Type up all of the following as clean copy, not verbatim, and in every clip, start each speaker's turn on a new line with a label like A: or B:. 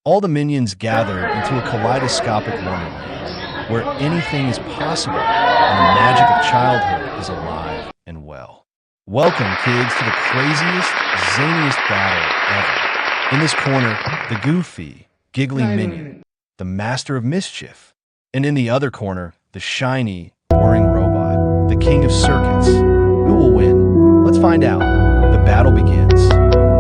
A: All the minions gather into a kaleidoscopic wonderland where anything is possible and the magic of childhood is alive and well. Welcome, kids, to the craziest, zaniest battle ever. In this corner, the goofy, giggly minion, the master of mischief. And in the other corner, the shiny, whirring robot, the king of circuits. Who will win? Let's find out. The battle begins.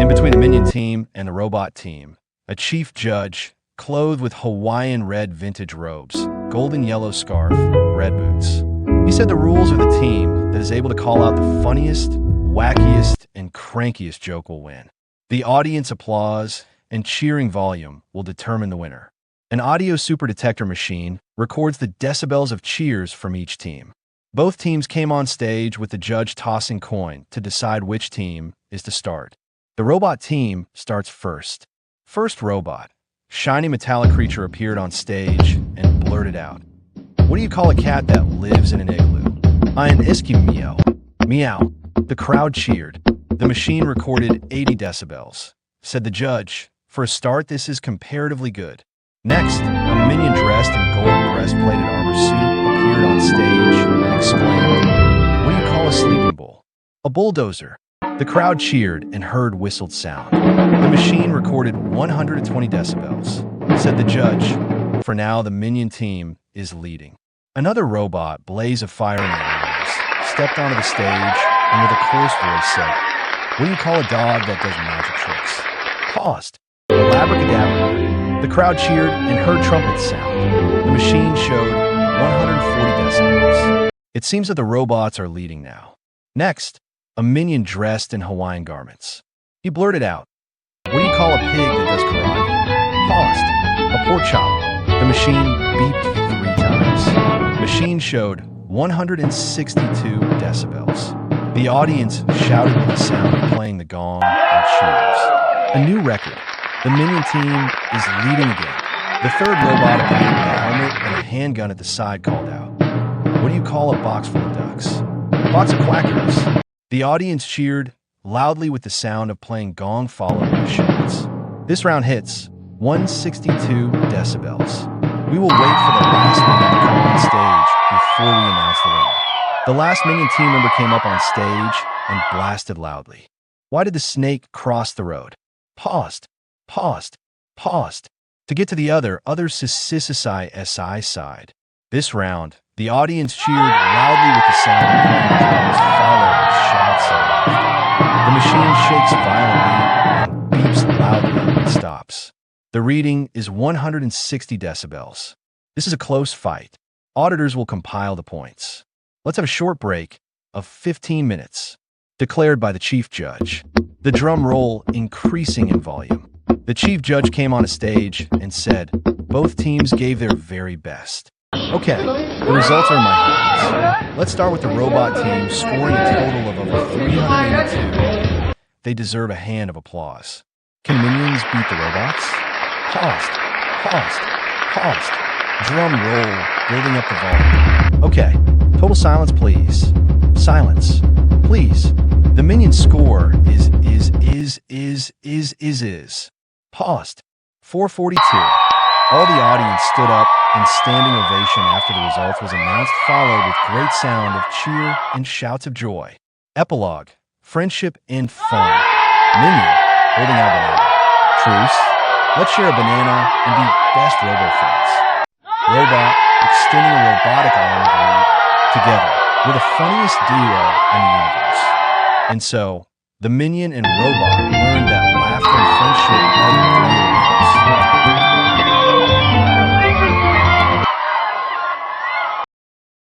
A: In between the minion team and the robot team, a chief judge, clothed with Hawaiian red vintage robes, golden yellow scarf, red boots. He said the rules are the team that is able to call out the funniest, wackiest, and crankiest joke will win. The audience applause and cheering volume will determine the winner. An audio super detector machine records the decibels of cheers from each team. Both teams came on stage with the judge tossing coin to decide which team is to start. The robot team starts first. First robot, shiny metallic creature appeared on stage and blurted out, "What do you call a cat that lives in an igloo?" "Ein Eskimo." Meow. The crowd cheered. The machine recorded 80 decibels. Said the judge, "For a start, this is comparatively good." Next, a minion dressed in gold breastplated armor suit appeared on stage and exclaimed, "What do you call a sleeping bull?" "A bulldozer." The crowd cheered and heard whistled sound. The machine recorded 120 decibels. Said the judge, "For now, the minion team is leading." Another robot, blaze of fire in the eyes, stepped onto the stage and with a coarse voice said, "What do you call a dog that does magic tricks?" Paused. Abracadabra. The crowd cheered and heard trumpets sound. The machine showed 140 decibels. It seems that the robots are leading now. Next, a minion dressed in Hawaiian garments. He blurted out, "What do you call a pig that does karate?" Paused. "A pork chop." The machine beeped 3 times. Machine showed 162 decibels. The audience shouted with the sound of playing the gong and cheers. A new record. The minion team is leading again. The third robot appeared with a helmet and a handgun at the side called out, "What do you call a box full of ducks?" "A box of quackers." The audience cheered loudly with the sound of playing gong followed by shouts. This round hits 162 decibels. We will wait for the last minion to come on stage before we announce the winner. The last minion team member came up on stage and blasted loudly. "Why did the snake cross the road?" Paused. Paused. Paused. To get to the others SI side. This round, the audience cheered loudly with the sound of playing drums followed with shouts and laughter. The machine shakes violently and beeps loudly and stops. The reading is 160 decibels. This is a close fight. Auditors will compile the points. Let's have a short break of 15 minutes, declared by the chief judge. The drum roll increasing in volume. The chief judge came on a stage and said, "Both teams gave their very best." Okay, the results are in my hands. Let's start with the robot team scoring a total of over 382. They deserve a hand of applause. Can minions beat the robots? Paused. Paused. Paused. Drum roll, building up the volume. Okay, total silence, please. Silence, please. The minion score is. Paused. 442. All the audience stood up in standing ovation after the results was announced, followed with great sound of cheer and shouts of joy. Epilogue. Friendship and fun. Minion, holding out a banana. Truce. Let's share a banana and be best robo friends. Robot, extending a robotic arm agreed. Together, we're the funniest duo in the universe. And so, the minion and robot learned that laughter and friendship are the real